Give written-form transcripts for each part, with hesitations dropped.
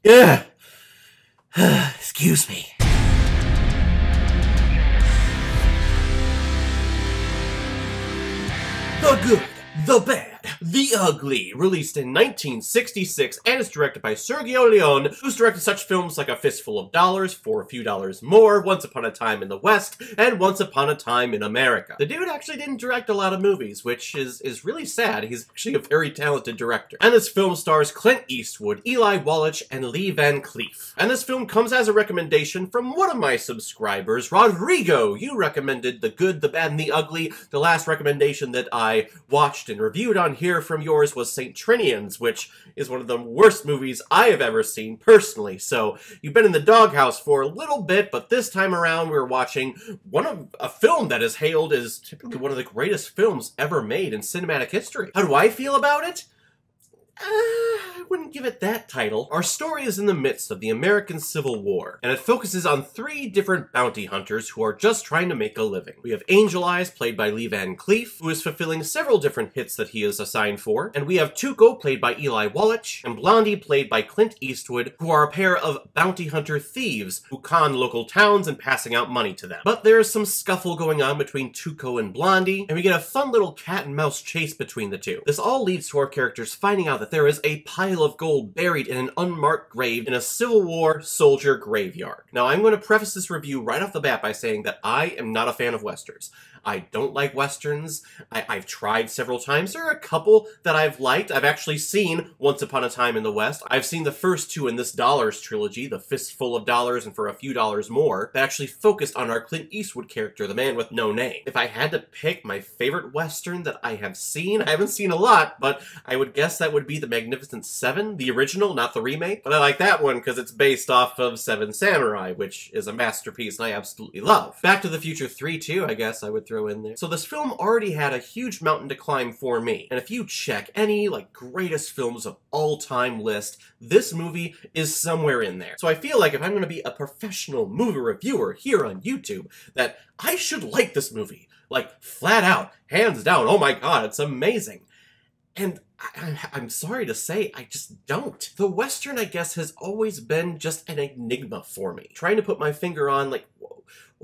Yeah. Excuse me. The Good, the Bad, the Ugly, released in 1966 and is directed by Sergio Leone, who's directed such films like A Fistful of Dollars, For a Few Dollars More, Once Upon a Time in the West, and Once Upon a Time in America. The dude actually didn't direct a lot of movies, which is really sad. He's actually a very talented director. And this film stars Clint Eastwood, Eli Wallach, and Lee Van Cleef. And this film comes as a recommendation from one of my subscribers, Rodrigo. You recommended The Good, the Bad, and the Ugly. The last recommendation that I watched and reviewed on here from yours was St. Trinian's, which is one of the worst movies I have ever seen personally. So you've been in the doghouse for a little bit, but this time around we're watching a film that is hailed as typically one of the greatest films ever made in cinematic history. How do I feel about it? I wouldn't give it that title. Our story is in the midst of the American Civil War, and it focuses on 3 different bounty hunters who are just trying to make a living. We have Angel Eyes, played by Lee Van Cleef, who is fulfilling several different hits that he is assigned for, and we have Tuco, played by Eli Wallach, and Blondie, played by Clint Eastwood, who are a pair of bounty hunter thieves who con local towns and passing out money to them. But there is some scuffle going on between Tuco and Blondie, and we get a fun little cat and mouse chase between the two. This all leads to our characters finding out that there is a pile of gold buried in an unmarked grave in a Civil War soldier graveyard. Now, I'm going to preface this review right off the bat by saying that I am not a fan of westerns. I don't like westerns. I've tried several times. There are a couple that I've liked. I've actually seen Once Upon a Time in the West. I've seen the first 2 in this Dollars trilogy, The Fistful of Dollars and For a Few Dollars More, that actually focused on our Clint Eastwood character, the man with no name. If I had to pick my favorite western that I have seen, I haven't seen a lot, but I would guess that would be The Magnificent Seven, the original, not the remake. But I like that one because it's based off of Seven Samurai, which is a masterpiece and I absolutely love. Back to the Future 3 too, I guess I would throw in there. So this film already had a huge mountain to climb for me. And if you check any greatest films of all time list, this movie is somewhere in there. So I feel like if I'm going to be a professional movie reviewer here on YouTube, that I should like this movie. Flat out, hands down, oh my god, it's amazing. And I'm sorry to say, I just don't. The Western, I guess, has always been just an enigma for me. Trying to put my finger on,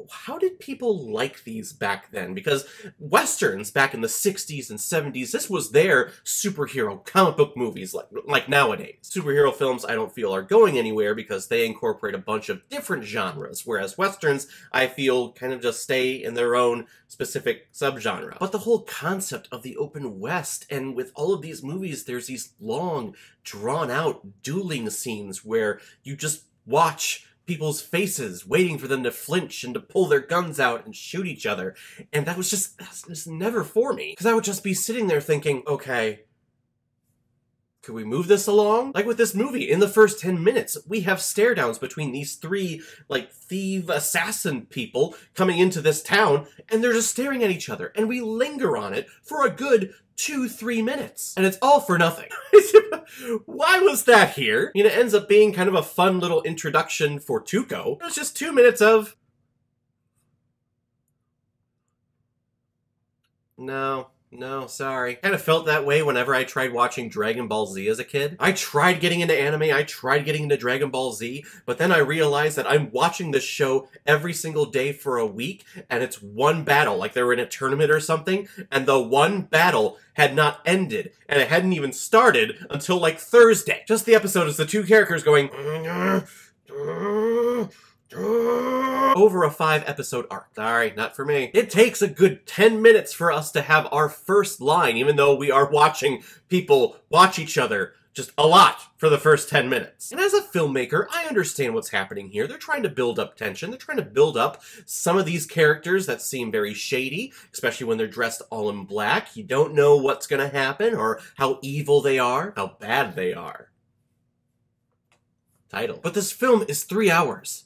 how did people like these back then? Because Westerns back in the 60s and 70s, this was their superhero comic book movies like nowadays. Superhero films I don't feel are going anywhere because they incorporate a bunch of different genres, whereas Westerns I feel kind of just stay in their own specific subgenre. But the whole concept of the open West, and with all of these movies, there's these long, drawn-out dueling scenes where you just watch people's faces, waiting for them to flinch and to pull their guns out and shoot each other. And that was just never for me. Because I would just be sitting there thinking, okay, could we move this along? Like with this movie, in the first 10 minutes, we have stare downs between these 3, thief assassin people coming into this town, and they're just staring at each other, and we linger on it for a good 2-3 minutes. And it's all for nothing. Why was that here? It ends up being kind of a fun little introduction for Tuco. It was just 2 minutes of... No, sorry. Kind of felt that way whenever I tried watching Dragon Ball Z as a kid. I tried getting into anime, I tried getting into Dragon Ball Z, but then I realized that I'm watching this show every single day for a week, and it's one battle, like they were in a tournament or something, and the one battle had not ended, and it hadn't even started until Thursday. Just the episode is the 2 characters going... over a 5-episode arc. Sorry, not for me. It takes a good 10 minutes for us to have our first line, even though we are watching people watch each other just a lot for the first 10 minutes. And as a filmmaker, I understand what's happening here. They're trying to build up tension. They're trying to build up some of these characters that seem very shady, especially when they're dressed all in black. You don't know what's gonna happen or how evil they are, how bad they are. Title. But this film is 3 hours.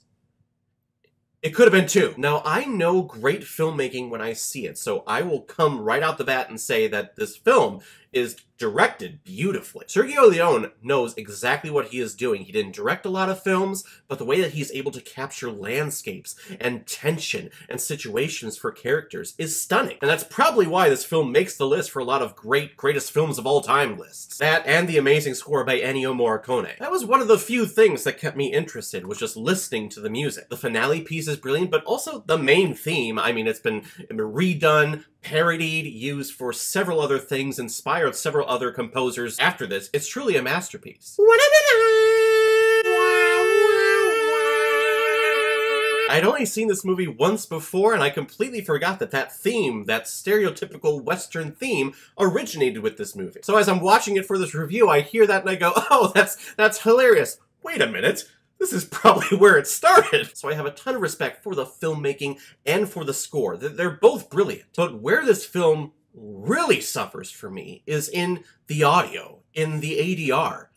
It could have been 2. Now, I know great filmmaking when I see it, so I will come right out the bat and say that this film is directed beautifully. Sergio Leone knows exactly what he is doing. He didn't direct a lot of films, but the way that he's able to capture landscapes and tension and situations for characters is stunning. And that's probably why this film makes the list for a lot of greatest films of all time lists. That and the amazing score by Ennio Morricone. That was one of the few things that kept me interested, was just listening to the music. The finale piece is brilliant, but also the main theme. I mean, it's been redone, parodied, used for several other things, inspired several other composers after this. It's truly a masterpiece. I'd only seen this movie once before, and I completely forgot that that theme, that stereotypical Western theme, originated with this movie. So as I'm watching it for this review, I hear that and I go, oh, that's hilarious. Wait a minute. This is probably where it started. So I have a ton of respect for the filmmaking and for the score. They're both brilliant. But where this film really suffers for me is in the audio, in the ADR.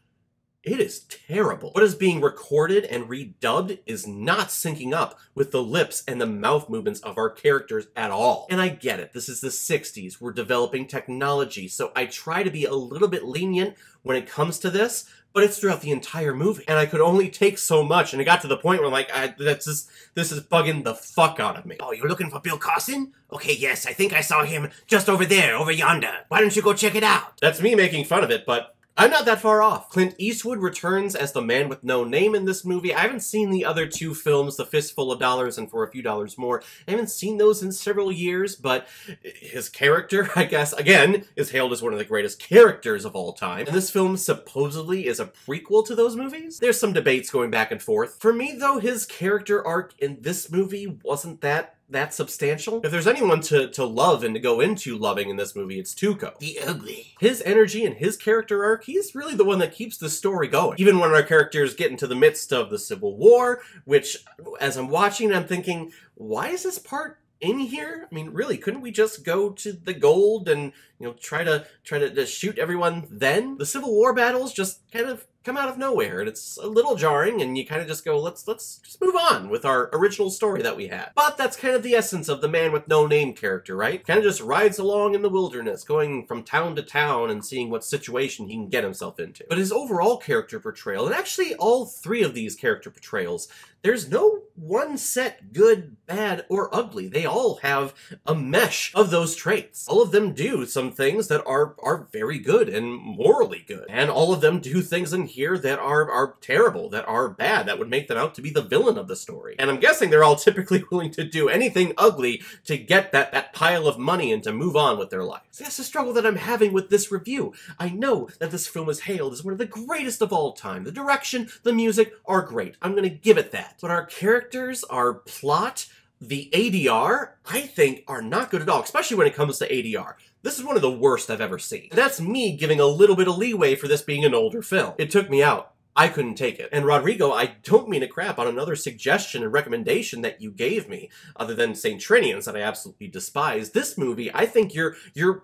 It is terrible. What is being recorded and redubbed is not syncing up with the lips and the mouth movements of our characters at all. And I get it. This is the 60s. We're developing technology, so I try to be a little bit lenient when it comes to this, but it's throughout the entire movie. And I could only take so much, and it got to the point where I'm like, this is bugging the fuck out of me. Oh, you're looking for Bill Carson? Okay, yes, I think I saw him just over there, over yonder. Why don't you go check it out? That's me making fun of it, but I'm not that far off. Clint Eastwood returns as the man with no name in this movie. I haven't seen the other two films, The Fistful of Dollars and For a Few Dollars More. I haven't seen those in several years, but his character, I guess, again, is hailed as one of the greatest characters of all time. And this film supposedly is a prequel to those movies. There's some debates going back and forth. For me, though, his character arc in this movie wasn't that substantial. If there's anyone to love and to go into loving in this movie, it's Tuco. The Ugly. His energy and his character arc, he's really the one that keeps the story going. Even when our characters get into the midst of the Civil War, which, as I'm watching, I'm thinking, why is this part in here? I mean, really, couldn't we just go to the gold and, you know, try to shoot everyone then? The Civil War battles just kind of come out of nowhere, and it's a little jarring, and you kind of just go, let's just move on with our original story that we had. But that's kind of the essence of the man with no name character, right? Kind of just rides along in the wilderness, going from town to town and seeing what situation he can get himself into. But his overall character portrayal, and actually all three of these character portrayals, there's no one set good, bad, or ugly. They all have a mesh of those traits. All of them do some things that are very good and morally good. And all of them do things in here that are terrible, that are bad, that would make them out to be the villain of the story. And I'm guessing they're all typically willing to do anything ugly to get that pile of money and to move on with their lives. So that's the struggle that I'm having with this review. I know that this film is hailed as one of the greatest of all time. The direction, the music are great. I'm gonna give it that. But our characters, our plot, the ADR, I think, are not good at all, especially when it comes to ADR. This is one of the worst I've ever seen. And that's me giving a little bit of leeway for this being an older film. It took me out. I couldn't take it. And Rodrigo, I don't mean to crap on another suggestion and recommendation that you gave me, other than St. Trinian's that I absolutely despise. This movie, I think you're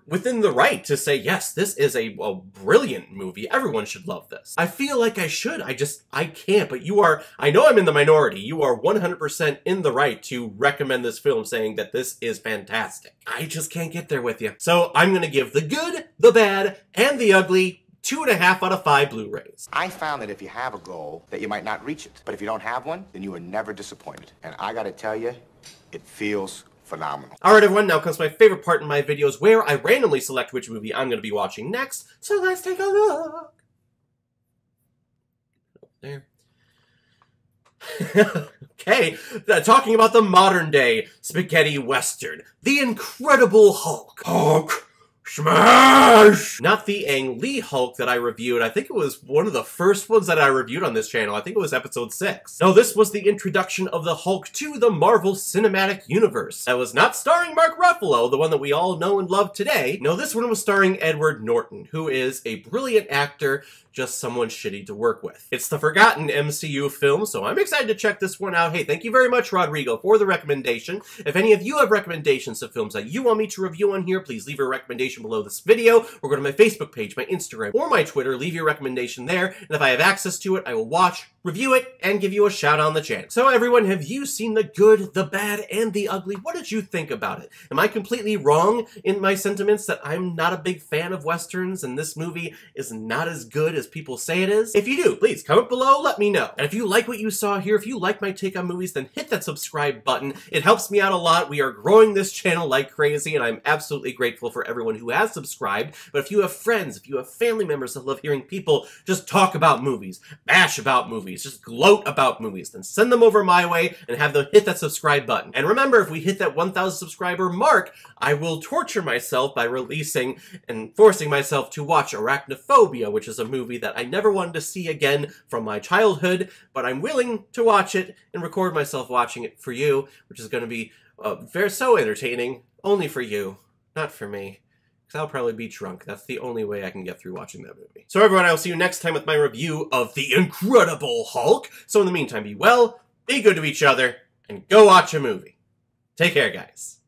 within the right to say, yes, this is a brilliant movie. Everyone should love this. I feel like I should. I can't, but you are, I know I'm in the minority. You are 100% in the right to recommend this film, saying that this is fantastic. I just can't get there with you. So I'm gonna give the good, the bad, and the ugly 2.5 out of 5 Blu-rays. I found that if you have a goal, that you might not reach it. But if you don't have one, then you are never disappointed. And I gotta tell you, it feels phenomenal. Alright everyone, now comes my favorite part in my videos where I randomly select which movie I'm going to be watching next. So let's take a look. There. Okay, talking about the modern day spaghetti western, The Incredible Hulk. Hulk smash! Not the Ang Lee Hulk that I reviewed. I think it was one of the first ones that I reviewed on this channel. I think it was episode 6. No, this was the introduction of the Hulk to the Marvel Cinematic Universe. That was not starring Mark Ruffalo, the one that we all know and love today. No, this one was starring Edward Norton, who is a brilliant actor, just someone shitty to work with. It's the forgotten MCU film, so I'm excited to check this one out. Hey, thank you very much, Rodrigo, for the recommendation. If any of you have recommendations of films that you want me to review on here, please leave your recommendation below this video, or go to my Facebook page, my Instagram, or my Twitter. Leave your recommendation there, and if I have access to it, I will watch, review it, and give you a shout out on the channel. So everyone, have you seen the good, the bad, and the ugly? What did you think about it? Am I completely wrong in my sentiments that I'm not a big fan of Westerns and this movie is not as good as people say it is? If you do, please comment below, let me know. And if you like what you saw here, if you like my take on movies, then hit that subscribe button. It helps me out a lot. We are growing this channel like crazy, and I'm absolutely grateful for everyone who has subscribed. But if you have friends, if you have family members that love hearing people just talk about movies, bash about movies, just gloat about movies, then send them over my way and have them hit that subscribe button. And remember, if we hit that 1,000 subscriber mark, I will torture myself by releasing and forcing myself to watch Arachnophobia, which is a movie that I never wanted to see again from my childhood, but I'm willing to watch it and record myself watching it for you, which is going to be so entertaining, only for you, not for me. Because I'll probably be drunk. That's the only way I can get through watching that movie. So everyone, I'll see you next time with my review of The Incredible Hulk. So in the meantime, be well, be good to each other, and go watch a movie. Take care, guys.